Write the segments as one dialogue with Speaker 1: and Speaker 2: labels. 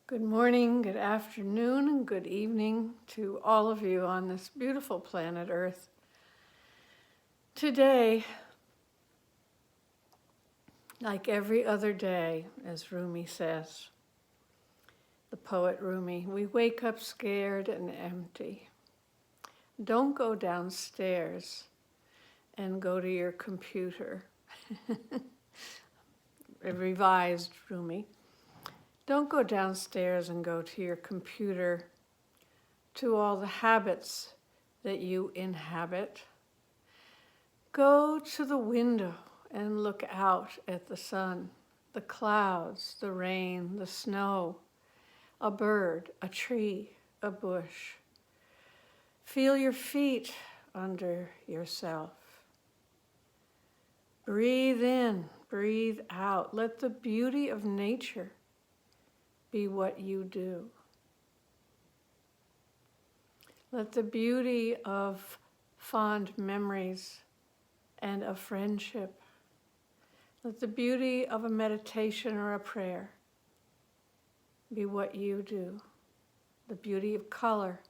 Speaker 1: Good morning, good afternoon, and good evening to all of you on this beautiful planet Earth. Today, like every other day, as Rumi says, the poet Rumi, we wake up scared and empty. Don't go downstairs and go to your computer. A revised Rumi. Don't go downstairs and go to your computer, to all the habits that you inhabit. Go to the window and look out at the sun, the clouds, the rain, the snow, a bird, a tree, a bush. Feel your feet under yourself. Breathe in, breathe out. Let the beauty of nature be what you do. Let the beauty of fond memories and of friendship, let the beauty of a meditation or a prayer be what you do. The beauty of color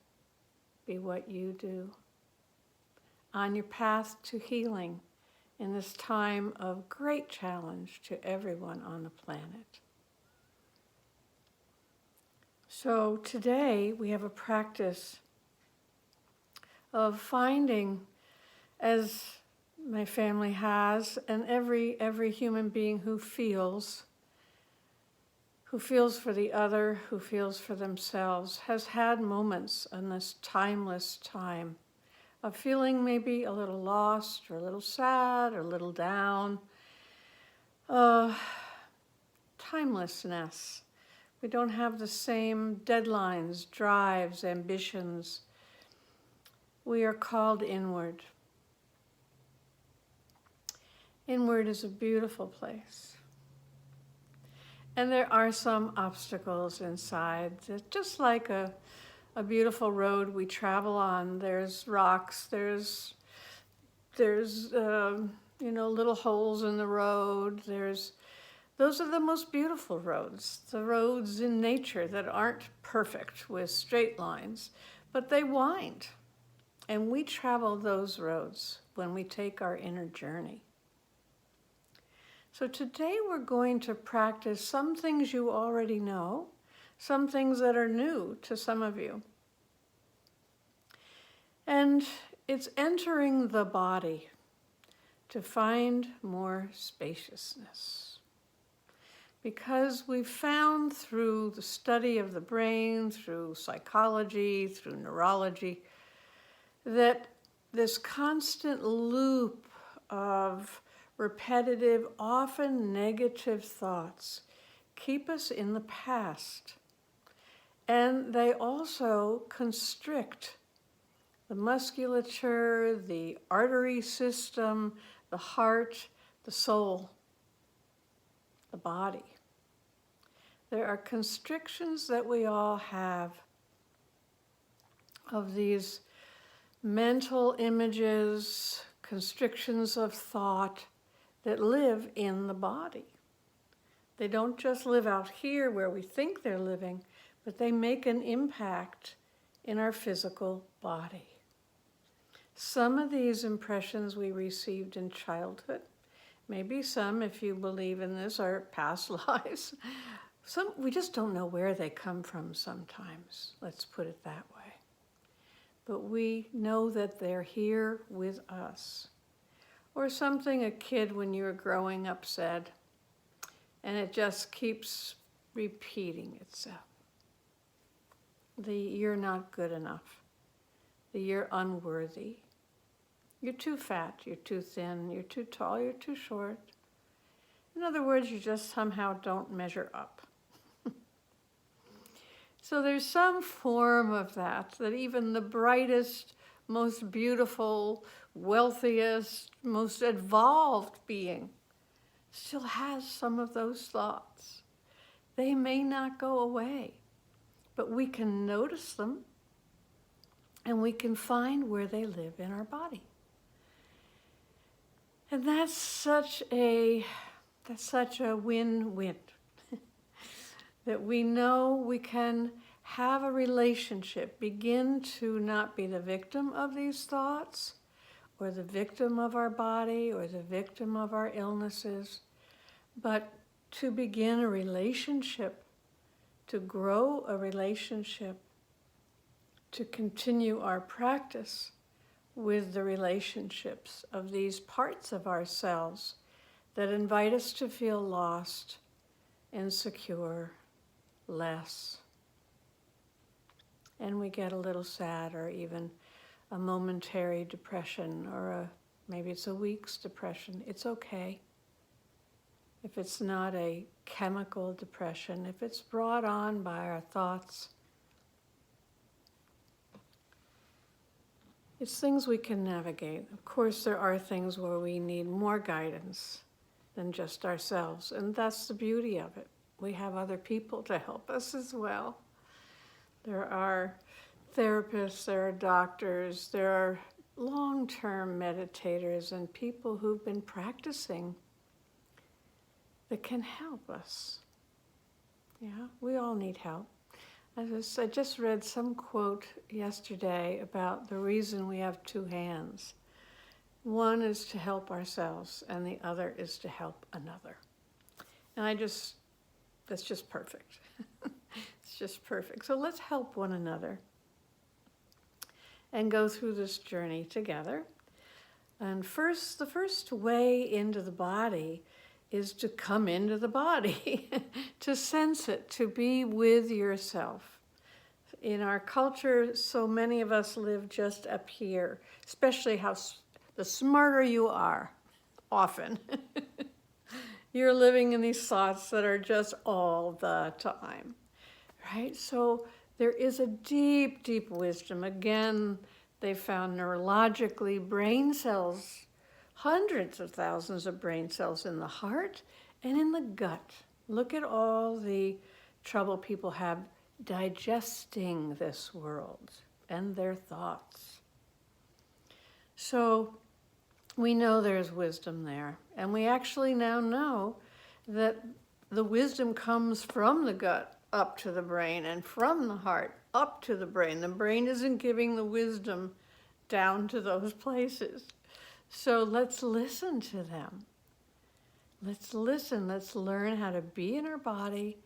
Speaker 1: be what you do. On your path to healing in this time of great challenge to everyone on the planet. So today we have a practice of finding, as my family has, and every human being who feels for the other, who feels for themselves, has had moments in this timeless time of feeling maybe a little lost or a little sad or a little down. Timelessness. We don't have the same deadlines, drives, ambitions. We are called inward. Inward is a beautiful place. And there are some obstacles inside. Just like a beautiful road we travel on, there's rocks, there's little holes in the road. Those are the most beautiful roads, the roads in nature that aren't perfect with straight lines, but they wind. And we travel those roads when we take our inner journey. So today we're going to practice some things you already know, some things that are new to some of you. And it's entering the body to find more spaciousness. Because we've found through the study of the brain, through psychology, through neurology, that this constant loop of repetitive, often negative thoughts keep us in the past. And they also constrict the musculature, the artery system, the heart, the soul, the body. There are constrictions that we all have of these mental images, constrictions of thought that live in the body. They don't just live out here where we think they're living, but they make an impact in our physical body. Some of these impressions we received in childhood, maybe some, if you believe in this, are past lives. Some we just don't know where they come from sometimes, let's put it that way. But we know that they're here with us. Or something a kid when you were growing up said, and it just keeps repeating itself. You're not good enough. You're unworthy. You're too fat, you're too thin, you're too tall, you're too short. In other words, you just somehow don't measure up. So there's some form of that even the brightest, most beautiful, wealthiest, most evolved being still has some of those thoughts. They may not go away, but we can notice them and we can find where they live in our body. And that's such a win-win. that we know we can have a relationship, begin to not be the victim of these thoughts, or the victim of our body, or the victim of our illnesses, but to begin a relationship, to grow a relationship, to continue our practice with the relationships of these parts of ourselves that invite us to feel lost, insecure, less. And we get a little sad, or even a momentary depression, or maybe it's a week's depression. It's okay. If it's not a chemical depression, if it's brought on by our thoughts, it's things we can navigate. Of course, there are things where we need more guidance than just ourselves, and that's the beauty of it. We have other people to help us as well. There are therapists, there are doctors, there are long-term meditators and people who've been practicing that can help us. Yeah, we all need help. I just read some quote yesterday about the reason we have two hands. One is to help ourselves, and the other is to help another. And that's just perfect. It's just perfect. So let's help one another and go through this journey together. And the first way into the body is to come into the body, to sense it, to be with yourself. In our culture, so many of us live just up here, especially the smarter you are, often. You're living in these thoughts that are just all the time, right? So there is a deep, deep wisdom. Again, they found neurologically brain cells, hundreds of thousands of brain cells in the heart and in the gut. Look at all the trouble people have digesting this world and their thoughts. So we know there's wisdom there, and we actually now know that the wisdom comes from the gut up to the brain and from the heart up to the brain. The brain isn't giving the wisdom down to those places. So let's listen to them. Let's listen. Let's learn how to be in our body.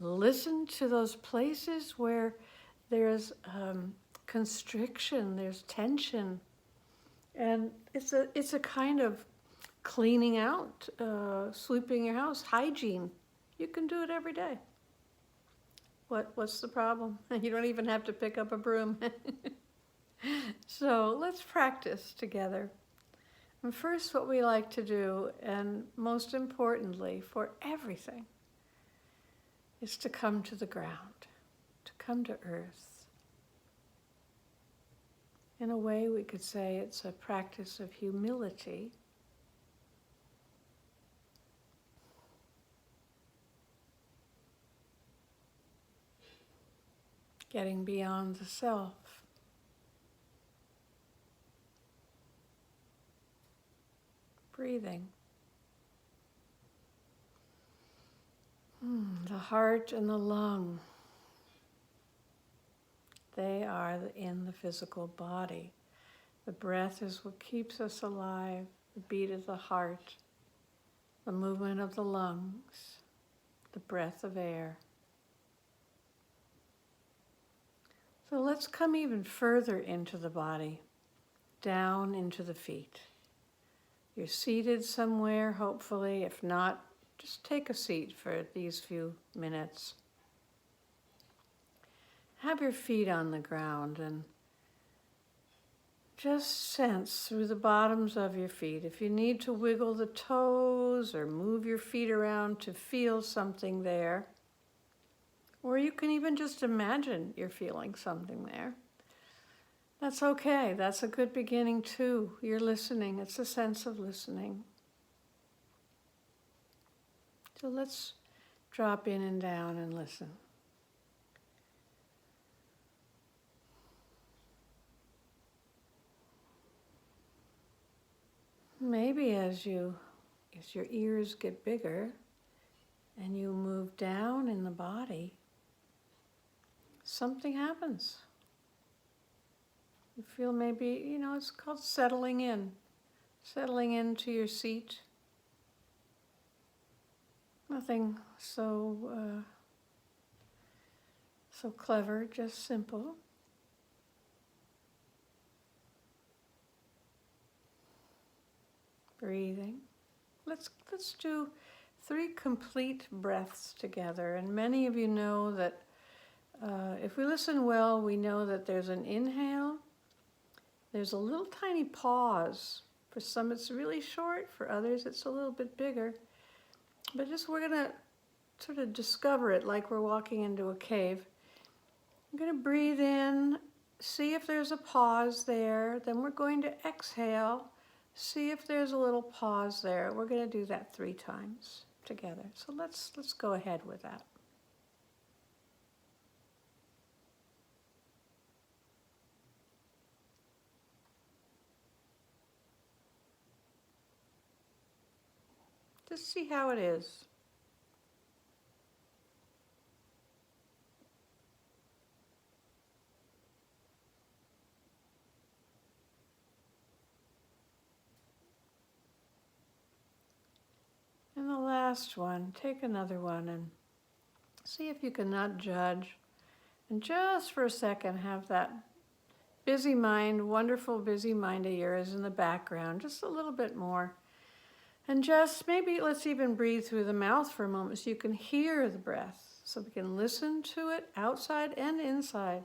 Speaker 1: Listen to those places where there's constriction, there's tension. And it's a kind of cleaning out, sweeping your house, hygiene. You can do it every day. What's the problem? You don't even have to pick up a broom. So let's practice together. And first, what we like to do, and most importantly for everything, is to come to the ground, to come to earth. In a way, we could say it's a practice of humility. Getting beyond the self. Breathing. The heart and the lung, they are in the physical body. The breath is what keeps us alive, the beat of the heart, the movement of the lungs, the breath of air. So let's come even further into the body, down into the feet. You're seated somewhere, hopefully. If not, just take a seat for these few minutes. Have your feet on the ground and just sense through the bottoms of your feet. If you need to wiggle the toes or move your feet around to feel something there, or you can even just imagine you're feeling something there. That's okay. That's a good beginning too. You're listening. It's a sense of listening. So let's drop in and down and listen. Maybe as your ears get bigger, and you move down in the body, something happens. You feel maybe, it's called settling into your seat. Nothing so clever, just simple. Breathing. Let's do 3 complete breaths together. And many of you know that if we listen well, we know that there's an inhale. There's a little tiny pause. For some it's really short, for others it's a little bit bigger. But we're going to sort of discover it like we're walking into a cave. I'm going to breathe in, see if there's a pause there. Then we're going to exhale, see if there's a little pause there. We're going to do that 3 times together. So let's go ahead with that. Just see how it is. And the last one, take another one and see if you can not judge. And just for a second, have that busy mind, wonderful busy mind of yours in the background, just a little bit more. And just maybe let's even breathe through the mouth for a moment so you can hear the breath, so we can listen to it outside and inside.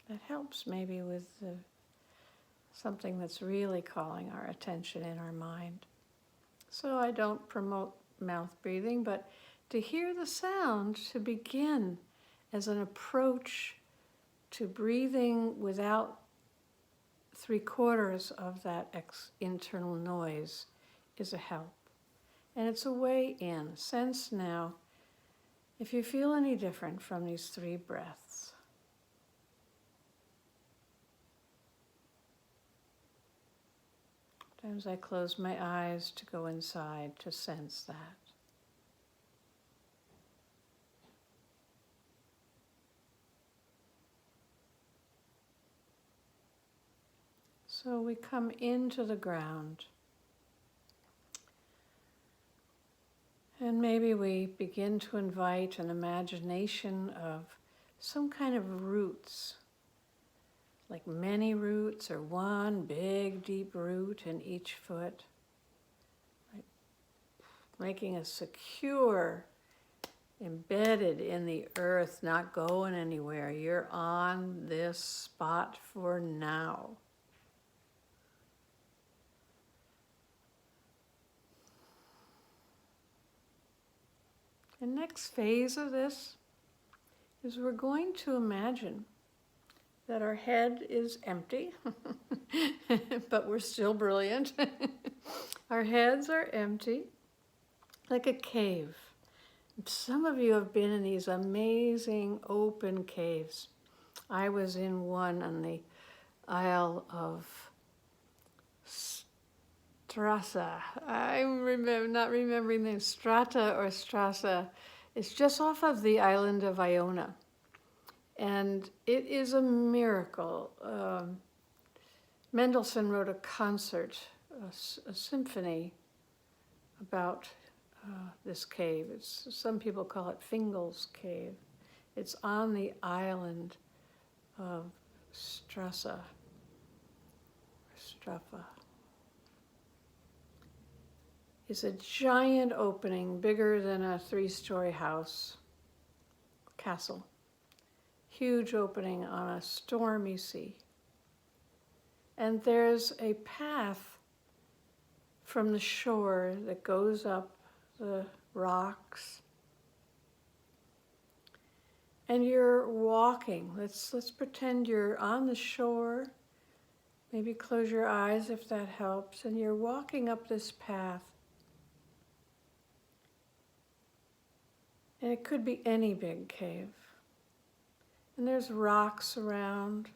Speaker 1: That helps maybe with something that's really calling our attention in our mind. So I don't promote mouth breathing, but to hear the sound to begin as an approach to breathing without 3/4 of that internal noise is a help. And it's a way in. Sense now if you feel any different from these 3 breaths. Sometimes I close my eyes to go inside to sense that. So we come into the ground. And maybe we begin to invite an imagination of some kind of roots, like many roots or one big deep root in each foot, right? Making a secure, embedded in the earth, not going anywhere. You're on this spot for now. The next phase of this is we're going to imagine that our head is empty, but we're still brilliant. Our heads are empty, like a cave. Some of you have been in these amazing open caves. I was in one on the Isle of Strasa. I'm not remembering the Strata or Strasa. It's just off of the island of Iona. And it is a miracle. Mendelssohn wrote a concert, a symphony about this cave. Some people call it Fingal's Cave. It's on the island of Strasa, or Straffa. It's a giant opening, bigger than a 3-story house, castle. Huge opening on a stormy sea. And there's a path from the shore that goes up the rocks. And you're walking. Let's pretend you're on the shore. Maybe close your eyes if that helps. And you're walking up this path. And it could be any big cave. And there's rocks around.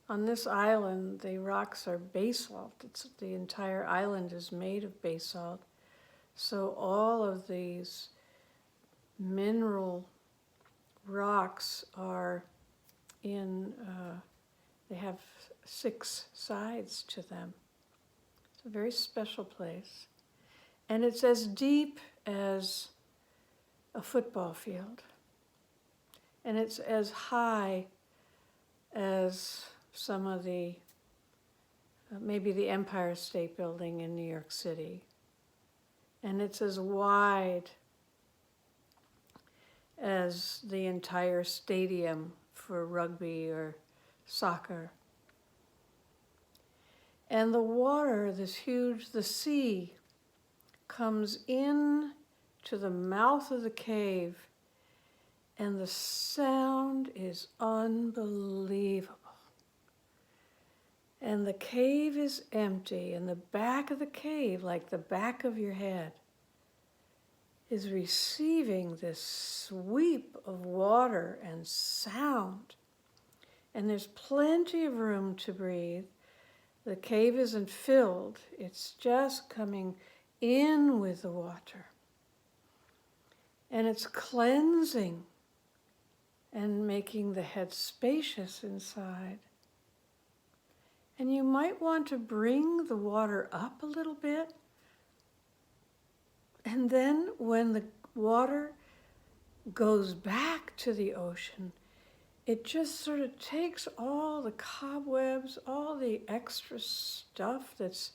Speaker 1: On this island, the rocks are basalt. The entire island is made of basalt. So all of these mineral rocks are they have 6 sides to them. It's a very special place. And it's as deep as a football field. And it's as high as some of the, maybe the Empire State Building in New York City. And it's as wide as the entire stadium for rugby or soccer. And the water, the sea, comes in to the mouth of the cave, and the sound is unbelievable. And the cave is empty, and the back of the cave, like the back of your head, is receiving this sweep of water and sound. And there's plenty of room to breathe. The cave isn't filled, it's just coming in with the water. And it's cleansing and making the head spacious inside. And you might want to bring the water up a little bit. And then when the water goes back to the ocean, it just sort of takes all the cobwebs, all the extra stuff that's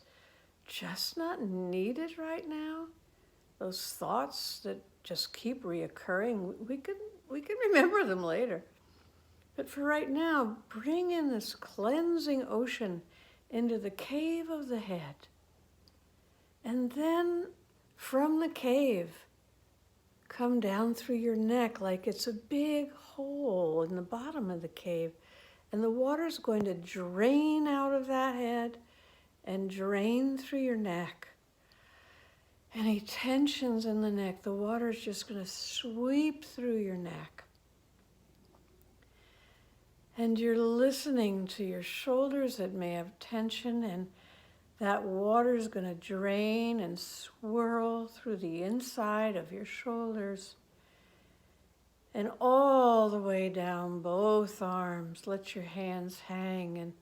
Speaker 1: just not needed right now. Those thoughts that just keep reoccurring, we can remember them later. But for right now, bring in this cleansing ocean into the cave of the head. And then from the cave, come down through your neck like it's a big hole in the bottom of the cave. And the water's going to drain out of that head and drain through your neck. Any tensions in the neck, the water's just going to sweep through your neck. And you're listening to your shoulders that may have tension, and that water's going to drain and swirl through the inside of your shoulders and all the way down both arms. Let your hands hang and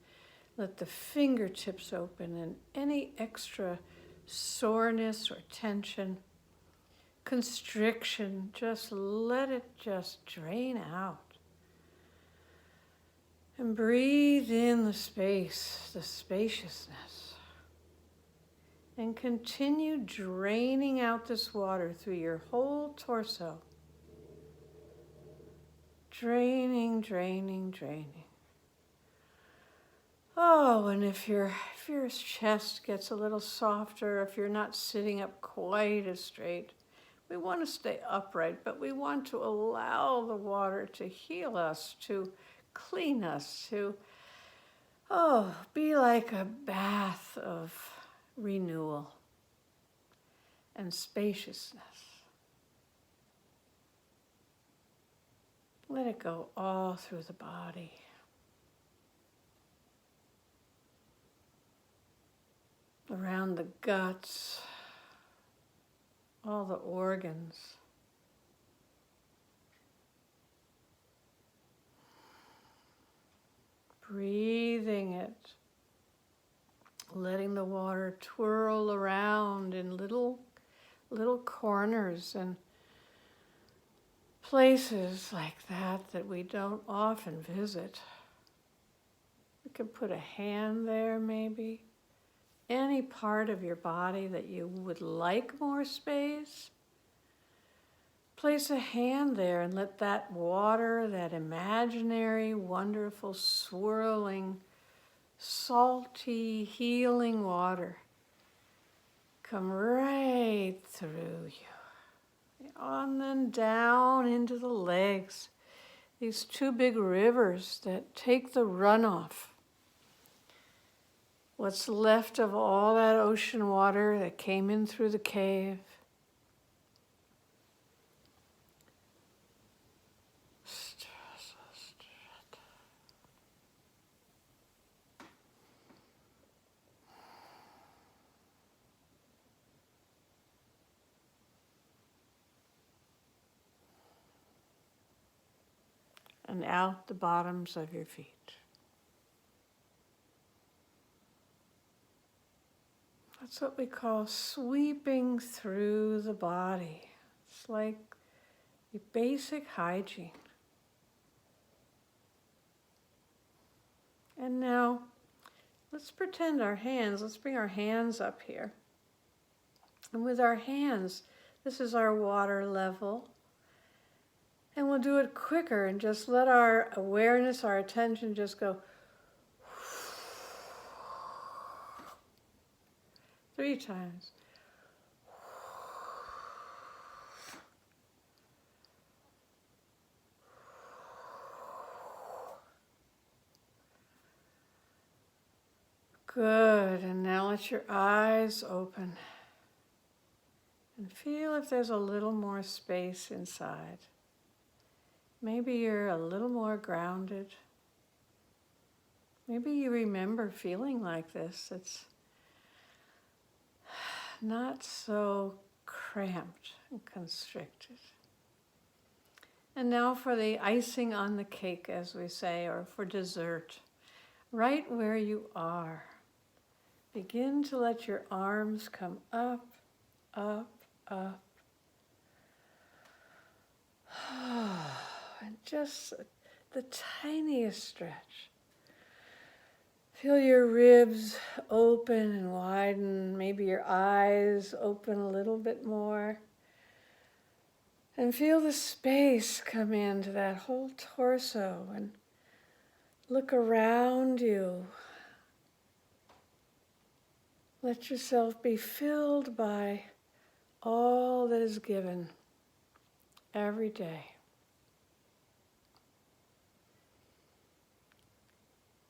Speaker 1: let the fingertips open, and any extra soreness or tension, constriction, just let it just drain out. And breathe in the space, the spaciousness. And continue draining out this water through your whole torso. Draining, draining, draining. Oh, and if your chest gets a little softer, if you're not sitting up quite as straight, we want to stay upright, but we want to allow the water to heal us, to clean us, to, be like a bath of renewal and spaciousness. Let it go all through the body. Around the guts, all the organs. Breathing it, letting the water twirl around in little corners and places like that we don't often visit. You could put a hand there maybe. Any part of your body that you would like more space, place a hand there and let that water, that imaginary, wonderful, swirling, salty, healing water come right through you. On and down into the legs. These 2 big rivers that take the runoff. What's left of all that ocean water that came in through the cave. and out the bottoms of your feet. That's what we call sweeping through the body. It's like your basic hygiene. And now, let's pretend let's bring our hands up here. And with our hands, this is our water level. And we'll do it quicker and just let our awareness, our attention just go 3 times. Good, and now let your eyes open. And feel if there's a little more space inside. Maybe you're a little more grounded. Maybe you remember feeling like this. It's not so cramped and constricted. And now for the icing on the cake, as we say, or for dessert. Right where you are, begin to let your arms come up, up, up. And just the tiniest stretch. Feel your ribs open and widen, maybe your eyes open a little bit more. And feel the space come into that whole torso and look around you. Let yourself be filled by all that is given every day.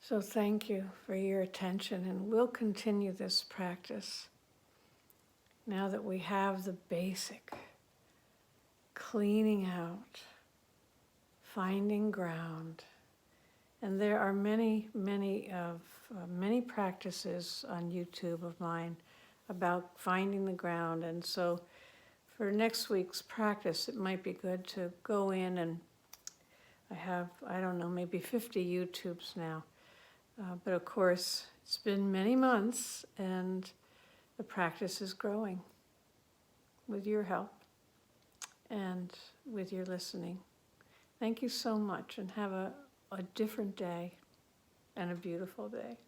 Speaker 1: So thank you for your attention, and we'll continue this practice now that we have the basic cleaning out, finding ground. And there are many practices on YouTube of mine about finding the ground. And so for next week's practice, it might be good to go in, and I have, I don't know, maybe 50 YouTubes now. But of course, it's been many months, and the practice is growing with your help and with your listening. Thank you so much, and have a different day and a beautiful day.